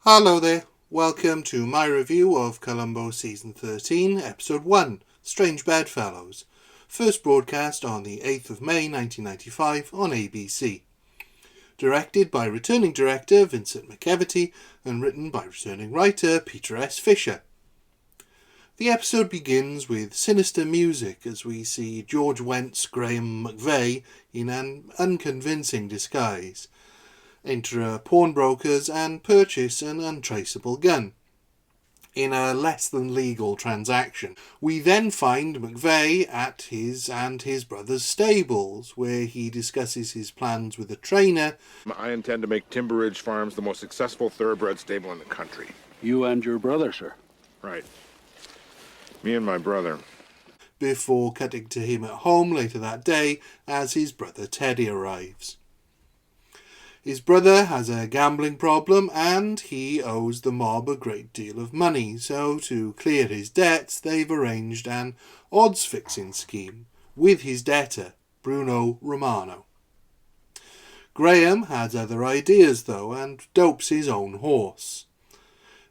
Hello there, welcome to my review of Columbo Season 13, Episode 1, Strange Bedfellows, first broadcast on the 8th of May 1995 on ABC. Directed by returning director Vincent McEvity and written by returning writer Peter S. Fisher. The episode begins with sinister music as we see George Went's Graham McVeigh in an unconvincing disguise enter a pawnbroker's and purchase an untraceable gun in a less than legal transaction. We then find McVeigh at his and his brother's stables, where he discusses his plans with a trainer. I intend to make Timber Ridge Farms the most successful thoroughbred stable in the country. You and your brother, sir? Right. Me and my brother. Before cutting to him at home later that day as his brother Teddy arrives. His brother has a gambling problem and he owes the mob a great deal of money, so to clear his debts they've arranged an odds-fixing scheme with his debtor, Bruno Romano. Graham has other ideas though and dopes his own horse.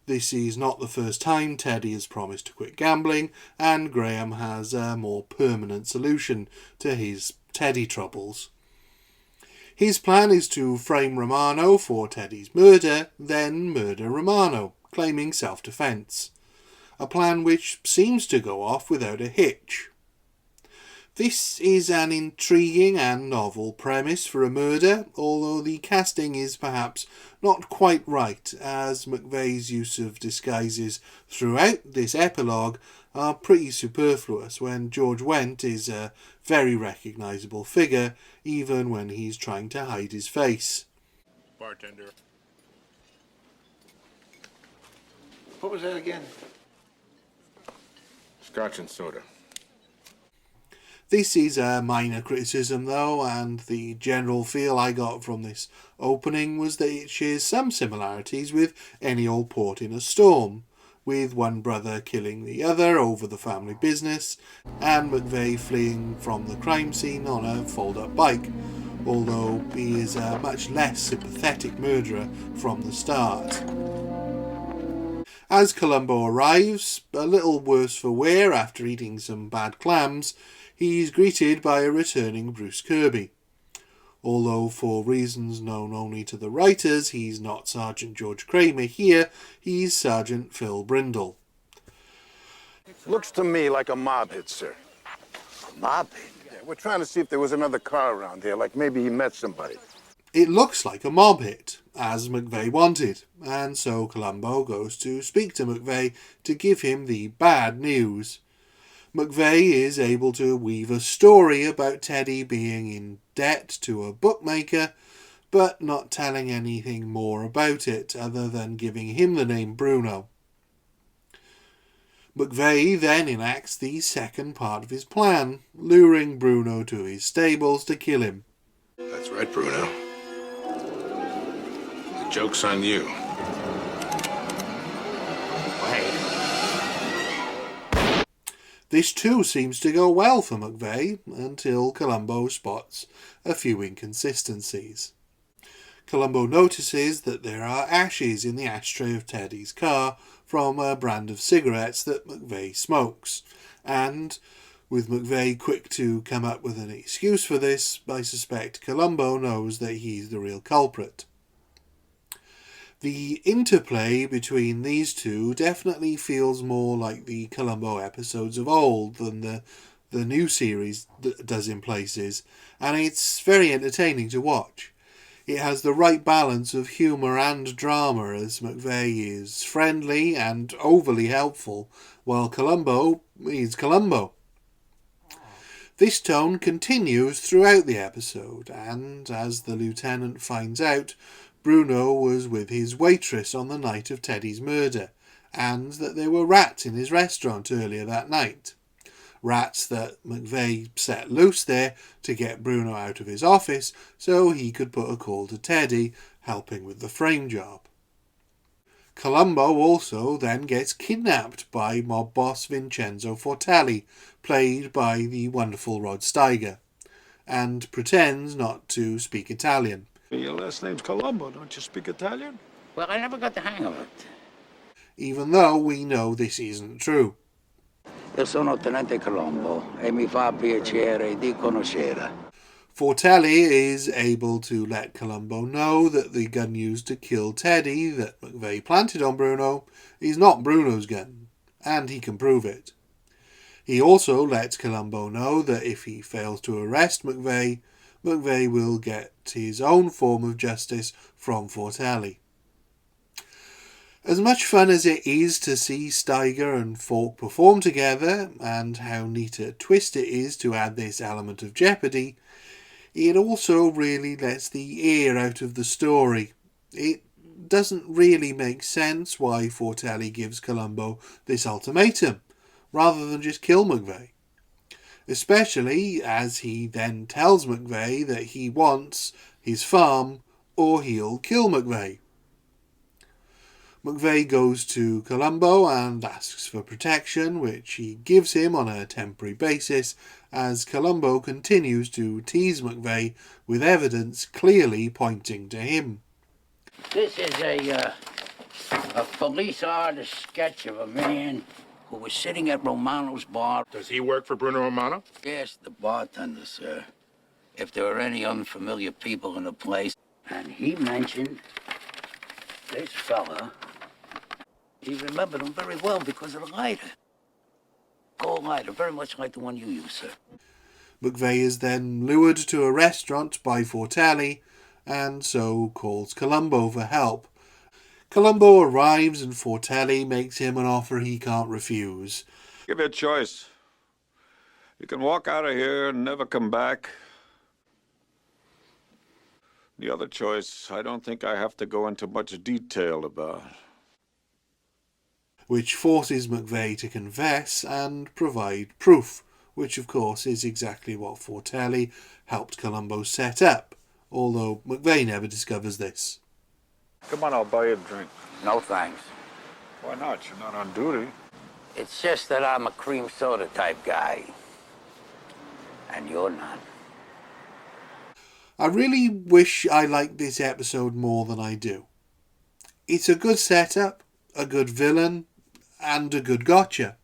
This is not the first time Teddy has promised to quit gambling, and Graham has a more permanent solution to his Teddy troubles. His plan is to frame Romano for Teddy's murder, then murder Romano, claiming self-defense. A plan which seems to go off without a hitch. This is an intriguing and novel premise for a murder, although the casting is perhaps not quite right, as McVeigh's use of disguises throughout this epilogue are pretty superfluous when George Wendt is a very recognisable figure, even when he's trying to hide his face. Bartender. What was that again? Scotch and soda. This is a minor criticism though, and the general feel I got from this opening was that it shares some similarities with Any Old Port in a Storm, with one brother killing the other over the family business, and McVeigh fleeing from the crime scene on a fold-up bike, although he is a much less sympathetic murderer from the start. As Columbo arrives, a little worse for wear after eating some bad clams, he's greeted by a returning Bruce Kirby. Although for reasons known only to the writers, he's not Sergeant George Kramer here, he's Sergeant Phil Brindle. Looks to me like a mob hit, sir. A mob hit? Yeah, we're trying to see if there was another car around here, like maybe he met somebody. It looks like a mob hit, as McVeigh wanted, and so Columbo goes to speak to McVeigh to give him the bad news. McVeigh is able to weave a story about Teddy being in debt to a bookmaker, but not telling anything more about it other than giving him the name Bruno. McVeigh then enacts the second part of his plan, luring Bruno to his stables to kill him. That's right, Bruno. The joke's on you. This too seems to go well for McVeigh, until Columbo spots a few inconsistencies. Columbo notices that there are ashes in the ashtray of Teddy's car from a brand of cigarettes that McVeigh smokes, and, with McVeigh quick to come up with an excuse for this, I suspect Columbo knows that he's the real culprit. The interplay between these two definitely feels more like the Columbo episodes of old than the new series does in places, and it's very entertaining to watch. It has the right balance of humour and drama, as McVeigh is friendly and overly helpful, while Columbo is Columbo. This tone continues throughout the episode, and as the lieutenant finds out, Bruno was with his waitress on the night of Teddy's murder, and that there were rats in his restaurant earlier that night. Rats that McVeigh set loose there to get Bruno out of his office so he could put a call to Teddy, helping with the frame job. Columbo also then gets kidnapped by mob boss Vincenzo Fortelli, played by the wonderful Rod Steiger, and pretends not to speak Italian. Your last name's Columbo, don't you speak Italian? Well, I never got the hang of it. even though we know this isn't true. Io sono Tenente Columbo e mi fa piacere di conoscere. Fortelli is able to let Columbo know that the gun used to kill Teddy that McVeigh planted on Bruno is not Bruno's gun, and he can prove it. He also lets Columbo know that if he fails to arrest McVeigh, McVeigh will get his own form of justice from Fortelli. As much fun as it is to see Steiger and Falk perform together, and how neat a twist it is to add this element of jeopardy, it also really lets the air out of the story. It doesn't really make sense why Fortelli gives Columbo this ultimatum, rather than just kill McVeigh. Especially as he then tells McVeigh that he wants his farm or he'll kill McVeigh. McVeigh goes to Columbo and asks for protection, which he gives him on a temporary basis, as Columbo continues to tease McVeigh with evidence clearly pointing to him. This is a police artist sketch of a man who was sitting at Romano's bar. Does he work for Bruno Romano? Yes, the bartender, sir. If there were any unfamiliar people in the place. And he mentioned this fella. He remembered him very well because of the lighter. Gold lighter, very much like the one you use, sir. McVeigh is then lured to a restaurant by Fortelli, and so calls Columbo for help. Columbo arrives and Fortelli makes him an offer he can't refuse. Give you a choice. You can walk out of here and never come back. The other choice, I don't think I have to go into much detail about. Which forces McVeigh to confess and provide proof, which of course is exactly what Fortelli helped Columbo set up, although McVeigh never discovers this. Come on, I'll buy you a drink. No thanks. Why not? You're not on duty. It's just that I'm a cream soda type guy. And you're not. I really wish I liked this episode more than I do. It's a good setup, a good villain, and a good gotcha.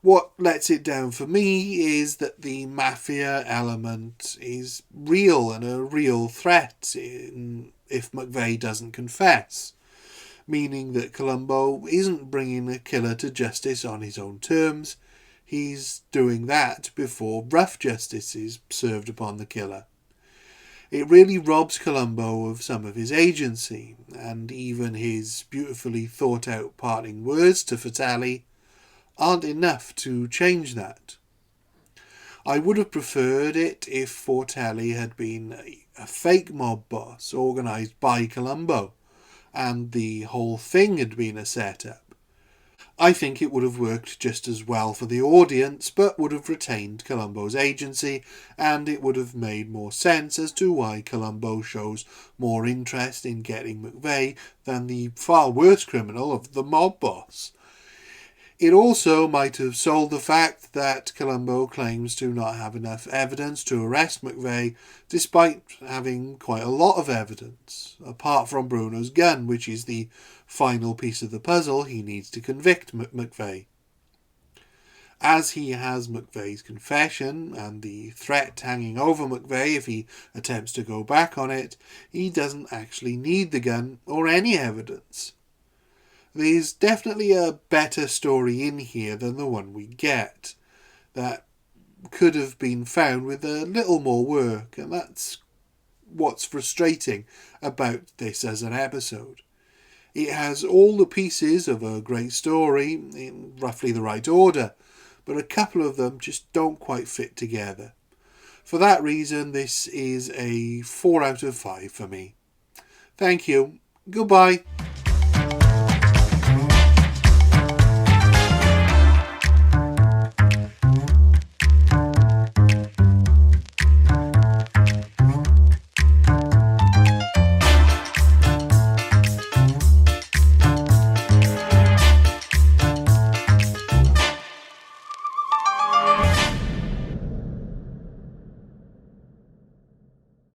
What lets it down for me is that the mafia element is real and a real threat if McVeigh doesn't confess, meaning that Columbo isn't bringing a killer to justice on his own terms. He's doing that before rough justice is served upon the killer. It really robs Columbo of some of his agency, and even his beautifully thought out parting words to Fortelli aren't enough to change that. I would have preferred it if Fortelli had been a fake mob boss organised by Columbo, and the whole thing had been a setup. I think it would have worked just as well for the audience, but would have retained Columbo's agency, and it would have made more sense as to why Columbo shows more interest in getting McVeigh than the far worse criminal of the mob boss. It also might have sold the fact that Columbo claims to not have enough evidence to arrest McVeigh, despite having quite a lot of evidence, apart from Bruno's gun, which is the final piece of the puzzle he needs to convict McVeigh. As he has McVeigh's confession and the threat hanging over McVeigh if he attempts to go back on it, he doesn't actually need the gun or any evidence. There's definitely a better story in here than the one we get, that could have been found with a little more work, and that's what's frustrating about this as an episode. It has all the pieces of a great story in roughly the right order, but a couple of them just don't quite fit together. For that reason, this is a 4 out of 5 for me. Thank you. Goodbye.